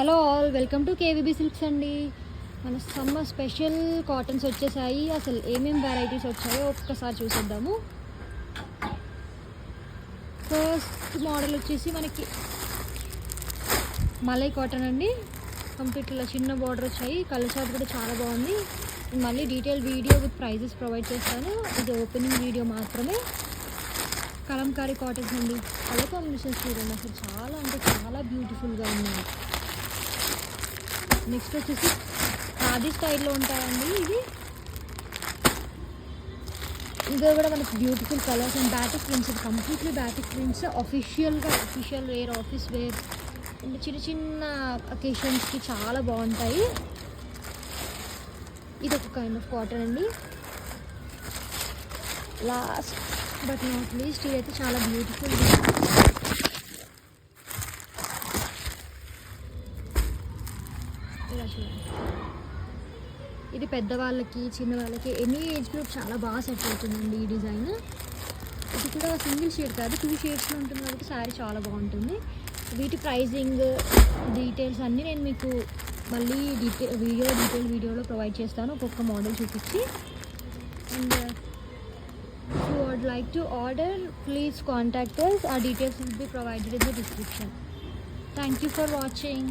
Hello all, welcome to KVB silks అండి. మన summer special cottons వచ్చేసాయి. అసలు ఏమేమి వెరైటీస్ వచ్చాయో ఒక్కసారి చూసేద్దాము. ఫస్ట్ మోడల్ వచ్చేసి మనకి మలై కాటన్ అండి. కంప్లీట్ ఇలా చిన్న బార్డర్ వచ్చాయి. కలర్ చార్ట్ కూడా చాలా బాగుంది. మళ్ళీ detail video with prices provide చేస్తాను. ఇది ఓపెనింగ్ వీడియో మాత్రమే. కలంకారీ కాటన్స్ అండి. కలర్ కాంబినేషన్స్ చూడండి, అసలు చాలా అంటే చాలా బ్యూటిఫుల్గా ఉన్నాయి. నెక్స్ట్ వచ్చేసి ఖాదీ స్టైల్లో ఉంటాయండి. ఇది కూడా మనకి beautiful colours and batik prints. ఇది completely batik prints. Official wear, office wear and చిన్న చిన్న అకేషన్స్కి చాలా బాగుంటాయి. ఇది ఒక కైండ్ ఆఫ్ కాటన్ అండి. లాస్ట్ బట్ నాట్ లీస్ట్ ఇదైతే చాలా బ్యూటిఫుల్. ఇలా చూడండి, ఇది పెద్దవాళ్ళకి చిన్నవాళ్ళకి ఎనీ ఏజ్ గ్రూప్ చాలా బాగా సెట్ అవుతుందండి ఈ డిజైన్. ఇది కూడా సింగిల్ షేడ్ కాదు, 2 షేడ్స్లో ఉంటుంది కాబట్టి శారీ చాలా బాగుంటుంది. వీటి ప్రైజింగ్ డీటెయిల్స్ అన్నీ నేను మీకు మళ్ళీ డీటెయిల్ వీడియోలో ప్రొవైడ్ చేస్తాను, ఒక్కొక్క మోడల్ చూపించి. And if you would like to order, please contact us. Our details will be provided in the description. Thank you for watching.